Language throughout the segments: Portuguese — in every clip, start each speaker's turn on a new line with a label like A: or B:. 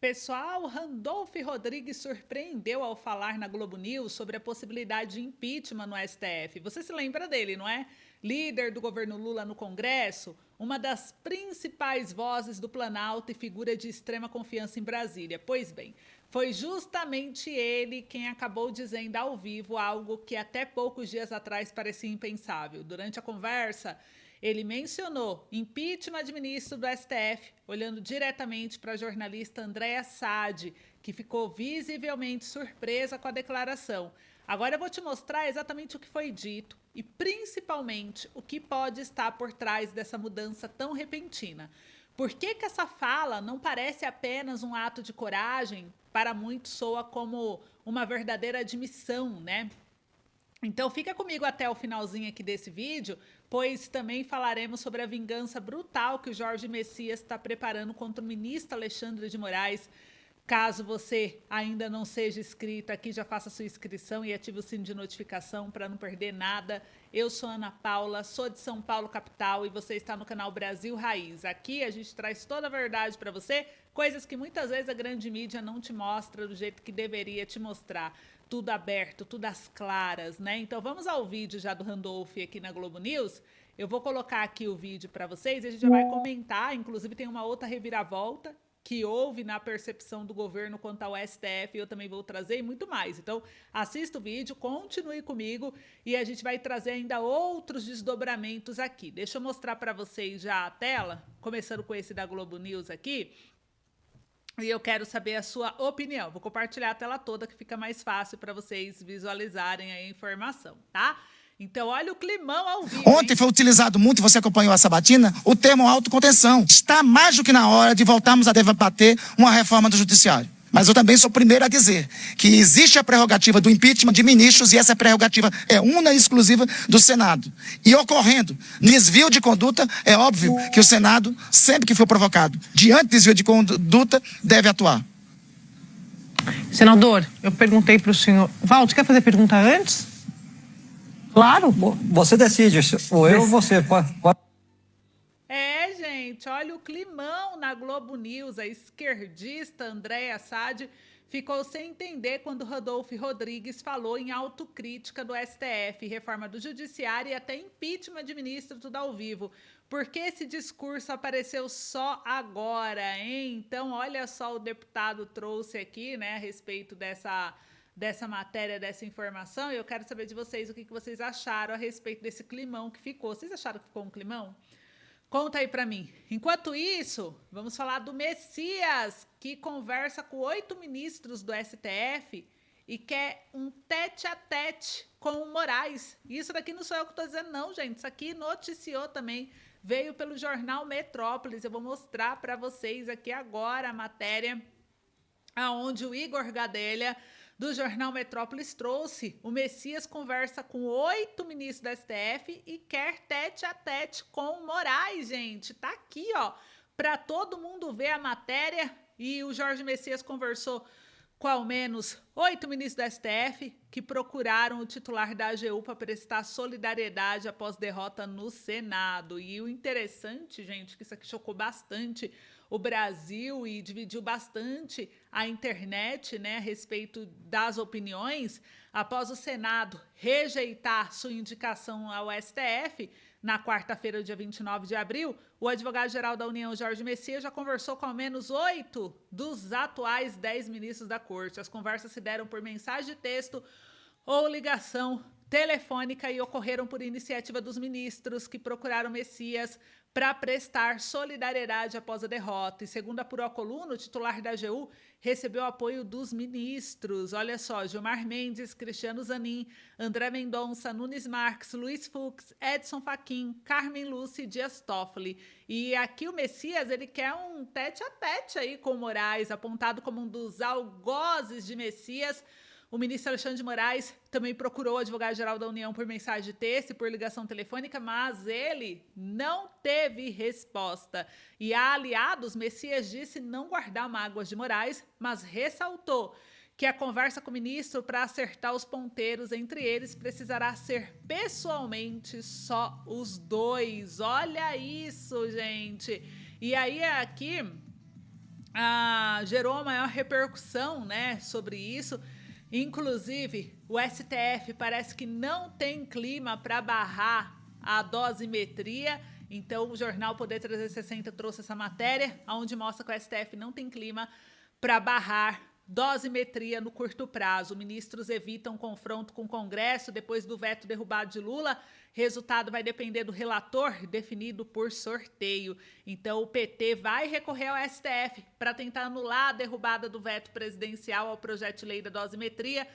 A: Pessoal, Randolph Rodrigues surpreendeu ao falar na Globo News sobre a possibilidade de impeachment no STF. Você se lembra dele, não é? Líder do governo Lula no Congresso, uma das principais vozes do Planalto e figura de extrema confiança em Brasília. Pois bem, foi justamente ele quem acabou dizendo ao vivo algo que até poucos dias atrás parecia impensável. Durante a conversa, ele mencionou impeachment de ministro do STF, olhando diretamente para a jornalista Andréa Sade, que ficou visivelmente surpresa com a declaração. Agora eu vou te mostrar exatamente o que foi dito e, principalmente, o que pode estar por trás dessa mudança tão repentina. Por que essa fala não parece apenas um ato de coragem? Para muitos soa como uma verdadeira admissão, né? Então fica comigo até o finalzinho aqui desse vídeo, pois também falaremos sobre a vingança brutal que o Jorge Messias está preparando contra o ministro Alexandre de Moraes. Caso você ainda não seja inscrito aqui, já faça sua inscrição e ative o sino de notificação para não perder nada. Eu sou Ana Paula, sou de São Paulo, capital, e você está no canal Brasil Raiz. Aqui a gente traz toda a verdade para você, coisas que muitas vezes a grande mídia não te mostra do jeito que deveria te mostrar. Tudo aberto, tudo às claras, né? Então vamos ao vídeo já do Randolph aqui na Globo News. Eu vou colocar aqui o vídeo para vocês e a gente já vai comentar. Inclusive tem uma outra reviravolta que houve na percepção do governo quanto ao STF, eu também vou trazer e muito mais. Então, assista o vídeo, continue comigo e a gente vai trazer ainda outros desdobramentos aqui. Deixa eu mostrar para vocês já a tela, começando com esse da Globo News aqui. E eu quero saber a sua opinião. Vou compartilhar a tela toda que fica mais fácil para vocês visualizarem a informação, tá? Então, olha o climão ao vivo.
B: Ontem foi utilizado muito, você acompanhou a sabatina, o termo autocontenção. Está mais do que na hora de voltarmos a debater uma reforma do judiciário. Mas eu também sou o primeiro a dizer que existe a prerrogativa do impeachment de ministros e essa prerrogativa é una e exclusiva do Senado. E ocorrendo desvio de conduta, é óbvio que o Senado, sempre que for provocado diante de desvio de conduta, deve atuar.
C: Senador, eu perguntei para o senhor... Valdo, quer fazer pergunta antes? Claro.
D: Você decide, ou eu ou você.
A: Gente, olha o climão na Globo News. A esquerdista Andréa Sade ficou sem entender quando Randolph Rodrigues falou em autocrítica do STF, reforma do judiciário e até impeachment de ministro, tudo ao vivo. Por que esse discurso apareceu só agora, hein? Então, olha só, o deputado trouxe aqui, né, a respeito dessa matéria, dessa informação, e eu quero saber de vocês o que vocês acharam a respeito desse climão que ficou. Vocês acharam que ficou um climão? Conta aí para mim. Enquanto isso, vamos falar do Messias, que conversa com 8 ministros do STF e quer um tete-a-tete com o Moraes. Isso daqui não sou eu que estou dizendo não, gente. Isso aqui noticiou também, veio pelo jornal Metrópolis. Eu vou mostrar para vocês aqui agora a matéria aonde o Igor Gadelha, do jornal Metrópolis, trouxe. O Messias conversa com 8 ministros da STF e quer tete-a-tete com o Moraes, gente. Tá aqui, ó, para todo mundo ver a matéria. E o Jorge Messias conversou com ao menos 8 ministros da STF que procuraram o titular da AGU para prestar solidariedade após derrota no Senado. E o interessante, gente, que isso aqui chocou bastante o Brasil e dividiu bastante a internet, né, a respeito das opiniões, após o Senado rejeitar sua indicação ao STF, na quarta-feira, dia 29 de abril, o advogado-geral da União, Jorge Messias, já conversou com ao menos 8 dos atuais 10 ministros da Corte. As conversas se deram por mensagem de texto ou ligação telefônica e ocorreram por iniciativa dos ministros que procuraram Messias para prestar solidariedade após a derrota. E segundo apurou a coluna, o titular da AGU recebeu apoio dos ministros. Olha só, Gilmar Mendes, Cristiano Zanin, André Mendonça, Nunes Marques, Luiz Fux, Edson Fachin, Carmen Lúcia e Dias Toffoli. E aqui o Messias, ele quer um tete-a-tete aí com o Moraes, apontado como um dos algozes de Messias. O ministro Alexandre de Moraes também procurou o advogado-geral da União por mensagem de texto e por ligação telefônica, mas ele não teve resposta. E a aliados, Messias disse não guardar mágoas de Moraes, mas ressaltou que a conversa com o ministro para acertar os ponteiros entre eles precisará ser pessoalmente só os dois. Olha isso, gente! E aí aqui gerou a maior repercussão, né, sobre isso. Inclusive, o STF parece que não tem clima para barrar a dosimetria. Então, o jornal Poder 360 trouxe essa matéria, onde mostra que o STF não tem clima para barrar dosimetria no curto prazo. Ministros evitam confronto com o Congresso depois do veto derrubado de Lula. Resultado vai depender do relator, definido por sorteio. Então, o PT vai recorrer ao STF para tentar anular a derrubada do veto presidencial ao projeto de lei da dosimetria.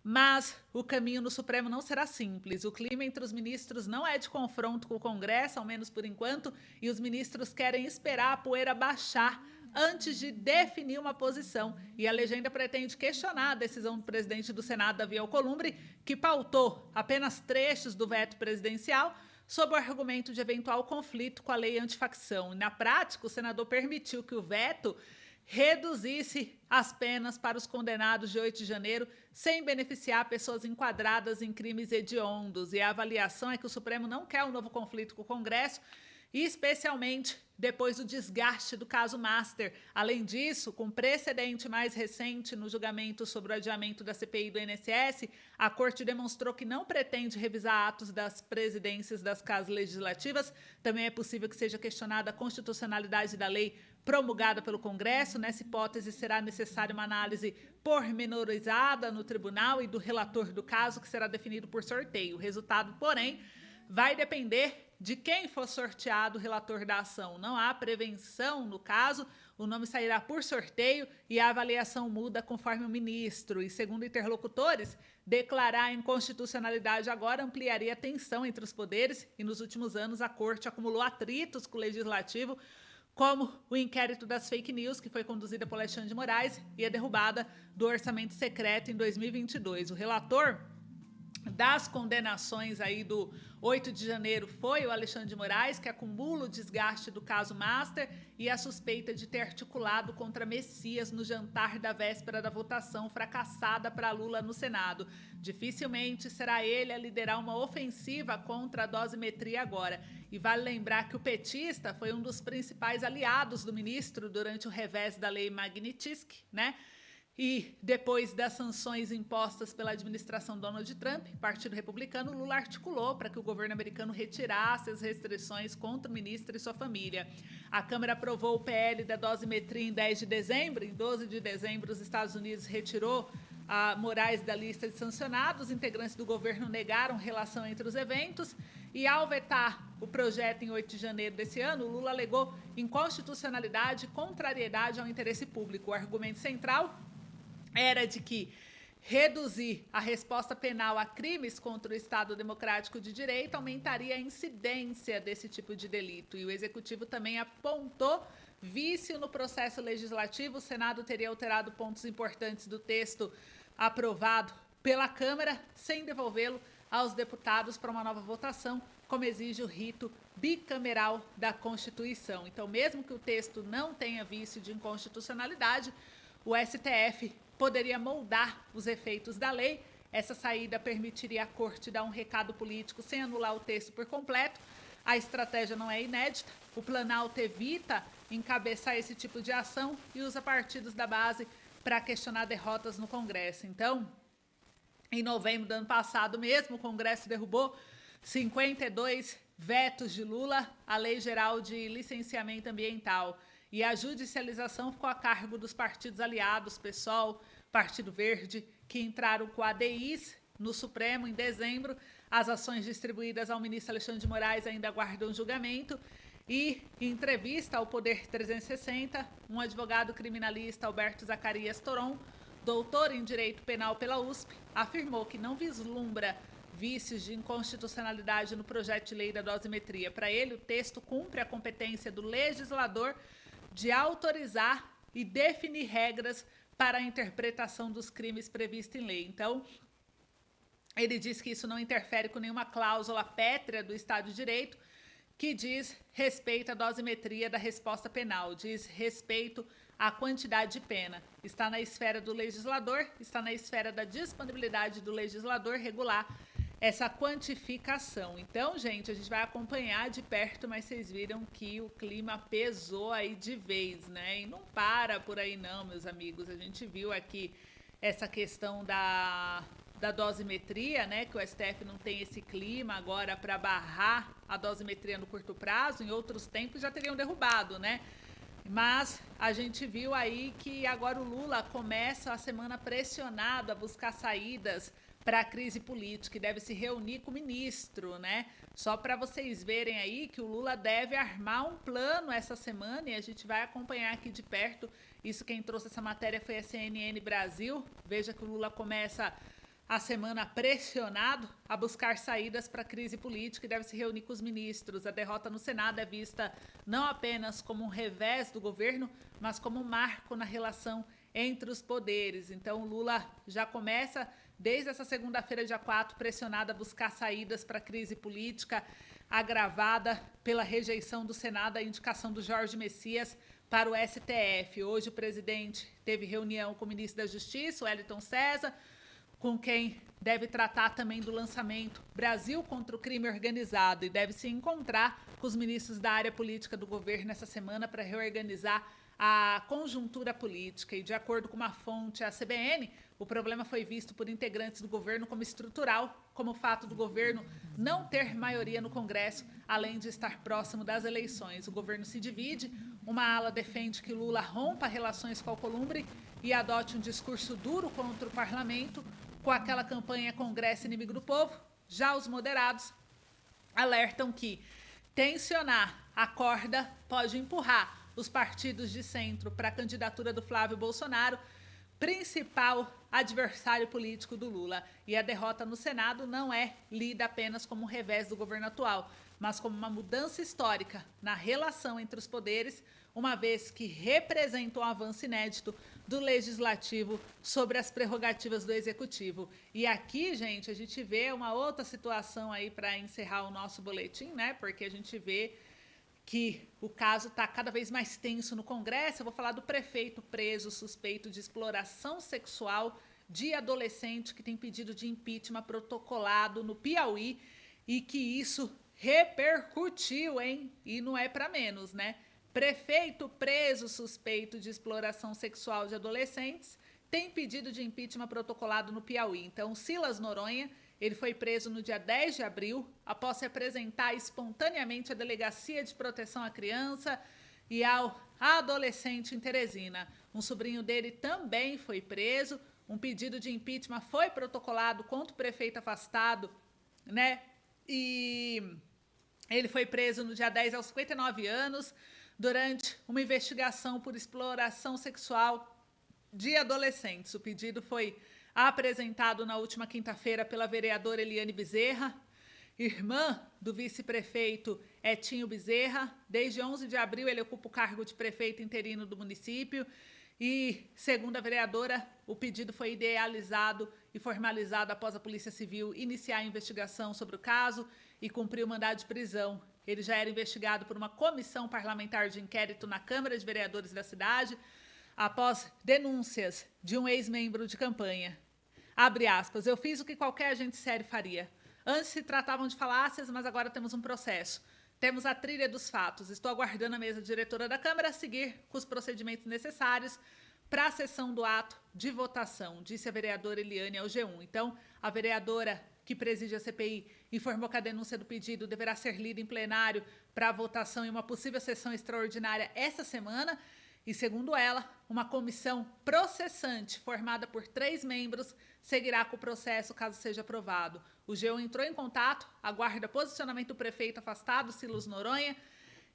A: Mas o caminho no Supremo não será simples. O clima entre os ministros não é de confronto com o Congresso, ao menos por enquanto, e os ministros querem esperar a poeira baixar antes de definir uma posição. E a legenda pretende questionar a decisão do presidente do Senado, Davi Alcolumbre, que pautou apenas trechos do veto presidencial sob o argumento de eventual conflito com a lei antifacção. E, na prática, o senador permitiu que o veto reduzisse as penas para os condenados de 8 de janeiro, sem beneficiar pessoas enquadradas em crimes hediondos. E a avaliação é que o Supremo não quer um novo conflito com o Congresso, e especialmente depois do desgaste do caso Master. Além disso, com precedente mais recente no julgamento sobre o adiamento da CPI do INSS, a Corte demonstrou que não pretende revisar atos das presidências das casas legislativas. Também é possível que seja questionada a constitucionalidade da lei promulgada pelo Congresso. Nessa hipótese, será necessária uma análise pormenorizada no tribunal e do relator do caso, que será definido por sorteio. O resultado, porém, vai depender de quem for sorteado o relator da ação. Não há prevenção no caso, o nome sairá por sorteio e a avaliação muda conforme o ministro. E, segundo interlocutores, declarar a inconstitucionalidade agora ampliaria a tensão entre os poderes, e nos últimos anos a Corte acumulou atritos com o Legislativo, como o inquérito das fake news, que foi conduzida por Alexandre de Moraes, e a derrubada do orçamento secreto em 2022. O relator das condenações aí do 8 de janeiro foi o Alexandre de Moraes, que acumula o desgaste do caso Master e a suspeita de ter articulado contra Messias no jantar da véspera da votação fracassada para Lula no Senado. Dificilmente será ele a liderar uma ofensiva contra a dosimetria agora. E vale lembrar que o petista foi um dos principais aliados do ministro durante o revés da lei Magnitsky, né? E depois das sanções impostas pela administração Donald Trump, Partido Republicano, Lula articulou para que o governo americano retirasse as restrições contra o ministro e sua família. A Câmara aprovou o PL da dosimetria em 10 de dezembro. Em 12 de dezembro, os Estados Unidos retirou a Moraes da lista de sancionados. Os integrantes do governo negaram relação entre os eventos. E, ao vetar o projeto em 8 de janeiro desse ano, Lula alegou inconstitucionalidade e contrariedade ao interesse público. O argumento central era de que reduzir a resposta penal a crimes contra o Estado Democrático de Direito aumentaria a incidência desse tipo de delito. E o Executivo também apontou vício no processo legislativo. O Senado teria alterado pontos importantes do texto aprovado pela Câmara, sem devolvê-lo aos deputados para uma nova votação, como exige o rito bicameral da Constituição. Então, mesmo que o texto não tenha vício de inconstitucionalidade, o STF poderia moldar os efeitos da lei. Essa saída permitiria à Corte dar um recado político sem anular o texto por completo. A estratégia não é inédita. O Planalto evita encabeçar esse tipo de ação e usa partidos da base para questionar derrotas no Congresso. Então, em novembro do ano passado mesmo, o Congresso derrubou 52 vetos de Lula à Lei Geral de Licenciamento Ambiental. E a judicialização ficou a cargo dos partidos aliados, PSOL, Partido Verde, que entraram com ADIs no Supremo em dezembro. As ações distribuídas ao ministro Alexandre de Moraes ainda aguardam julgamento. E, em entrevista ao Poder 360, um advogado criminalista, Alberto Zacarias Toron, doutor em Direito Penal pela USP, afirmou que não vislumbra vícios de inconstitucionalidade no projeto de lei da dosimetria. Para ele, o texto cumpre a competência do legislador de autorizar e definir regras para a interpretação dos crimes previstos em lei. Então, ele diz que isso não interfere com nenhuma cláusula pétrea do Estado de Direito, que diz respeito à dosimetria da resposta penal, diz respeito à quantidade de pena. Está na esfera do legislador, está na esfera da disponibilidade do legislador regular essa quantificação. Então, gente, a gente vai acompanhar de perto, mas vocês viram que o clima pesou aí de vez, né? E não para por aí não, meus amigos. A gente viu aqui essa questão da dosimetria, né? Que o STF não tem esse clima agora para barrar a dosimetria no curto prazo. Em outros tempos já teriam derrubado, né? Mas a gente viu aí que agora o Lula começa a semana pressionado a buscar saídas para a crise política e deve se reunir com o ministro, né? Só para vocês verem aí que o Lula deve armar um plano essa semana e a gente vai acompanhar aqui de perto. Isso, quem trouxe essa matéria foi a CNN Brasil. Veja que o Lula começa a semana pressionado a buscar saídas para a crise política e deve se reunir com os ministros. A derrota no Senado é vista não apenas como um revés do governo, mas como um marco na relação entre os poderes. Então, o Lula já começa, desde essa segunda-feira, dia 4, pressionado a buscar saídas para a crise política, agravada pela rejeição do Senado à indicação do Jorge Messias para o STF. Hoje, o presidente teve reunião com o ministro da Justiça, o Wellington César, com quem deve tratar também do lançamento Brasil contra o Crime Organizado e deve se encontrar com os ministros da área política do governo essa semana para reorganizar a conjuntura política. E, de acordo com uma fonte, a CBN, o problema foi visto por integrantes do governo como estrutural, como o fato do governo não ter maioria no Congresso, além de estar próximo das eleições. O governo se divide, uma ala defende que Lula rompa relações com o Alcolumbre e adote um discurso duro contra o parlamento, com aquela campanha Congresso Inimigo do Povo. Já os moderados alertam que tensionar a corda pode empurrar os partidos de centro para a candidatura do Flávio Bolsonaro, principal adversário político do Lula. E a derrota no Senado não é lida apenas como um revés do governo atual, mas como uma mudança histórica na relação entre os poderes, uma vez que representa um avanço inédito do Legislativo sobre as prerrogativas do Executivo. E aqui, gente, a gente vê uma outra situação aí para encerrar o nosso boletim, né? Porque a gente vê que o caso está cada vez mais tenso no Congresso. Eu vou falar do prefeito preso suspeito de exploração sexual de adolescente que tem pedido de impeachment protocolado no Piauí e que isso repercutiu, hein? E não é para menos, né? Prefeito preso suspeito de exploração sexual de adolescentes tem pedido de impeachment protocolado no Piauí. Então, Silas Noronha, ele foi preso no dia 10 de abril, após se apresentar espontaneamente à Delegacia de Proteção à Criança e ao adolescente em Teresina. Um sobrinho dele também foi preso. Um pedido de impeachment foi protocolado contra o prefeito afastado, né? E ele foi preso no dia 10 aos 59 anos, durante uma investigação por exploração sexual de adolescentes. O pedido foi apresentado na última quinta-feira pela vereadora Eliane Bezerra, irmã do vice-prefeito Etinho Bezerra. Desde 11 de abril, ele ocupa o cargo de prefeito interino do município e, segundo a vereadora, o pedido foi idealizado e formalizado após a Polícia Civil iniciar a investigação sobre o caso e cumprir o mandado de prisão. Ele já era investigado por uma comissão parlamentar de inquérito na Câmara de Vereadores da cidade, após denúncias de um ex-membro de campanha. Abre aspas, eu fiz o que qualquer agente sério faria. Antes se tratavam de falácias, mas agora temos um processo. Temos a trilha dos fatos. Estou aguardando a mesa diretora da Câmara a seguir com os procedimentos necessários para a sessão do ato de votação, disse a vereadora Eliane ao G1. Então, a vereadora que preside a CPI informou que a denúncia do pedido deverá ser lida em plenário para a votação em uma possível sessão extraordinária essa semana. E, segundo ela, uma comissão processante, formada por 3 membros, seguirá com o processo caso seja aprovado. O G1 entrou em contato, aguarda posicionamento do prefeito afastado, Silas Noronha,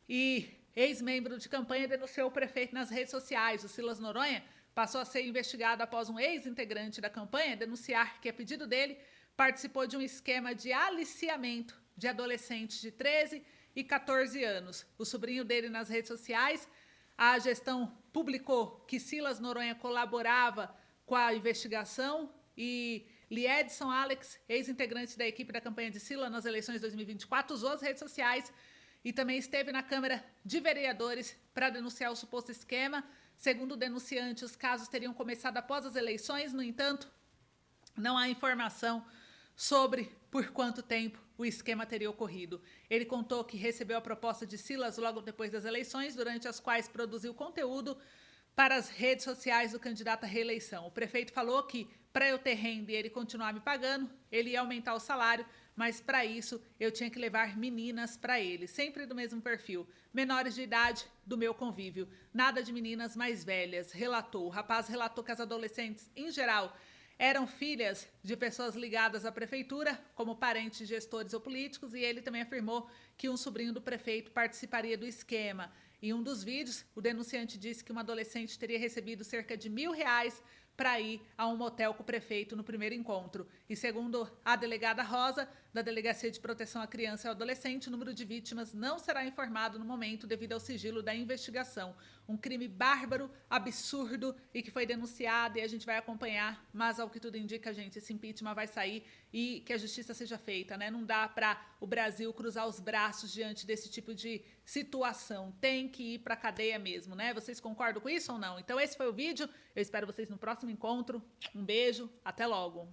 A: e ex-membro de campanha denunciou o prefeito nas redes sociais. O Silas Noronha passou a ser investigado após um ex-integrante da campanha denunciar que, a pedido dele, participou de um esquema de aliciamento de adolescentes de 13 e 14 anos. O sobrinho dele nas redes sociais, a gestão publicou que Silas Noronha colaborava com a investigação e Liedson Alex, ex-integrante da equipe da campanha de Silas nas eleições de 2024, usou as redes sociais e também esteve na Câmara de Vereadores para denunciar o suposto esquema. Segundo o denunciante, os casos teriam começado após as eleições. No entanto, não há informação sobre por quanto tempo o esquema teria ocorrido. Ele contou que recebeu a proposta de Silas logo depois das eleições, durante as quais produziu conteúdo para as redes sociais do candidato à reeleição. O prefeito falou que, para eu ter renda e ele continuar me pagando, ele ia aumentar o salário, mas para isso eu tinha que levar meninas para ele, sempre do mesmo perfil, menores de idade do meu convívio, nada de meninas mais velhas, relatou. O rapaz relatou que as adolescentes, em geral, eram filhas de pessoas ligadas à prefeitura, como parentes, gestores ou políticos, e ele também afirmou que um sobrinho do prefeito participaria do esquema. Em um dos vídeos, o denunciante disse que uma adolescente teria recebido cerca de R$ 1.000 para ir a um motel com o prefeito no primeiro encontro. E segundo a delegada Rosa, da Delegacia de Proteção à Criança e ao Adolescente, o número de vítimas não será informado no momento devido ao sigilo da investigação. Um crime bárbaro, absurdo e que foi denunciado e a gente vai acompanhar, mas ao que tudo indica, gente, esse impeachment vai sair e que a justiça seja feita, né? Não dá para o Brasil cruzar os braços diante desse tipo de situação. Tem que ir para a cadeia mesmo, né? Vocês concordam com isso ou não? Então esse foi o vídeo. Eu espero vocês no próximo encontro. Um beijo, até logo.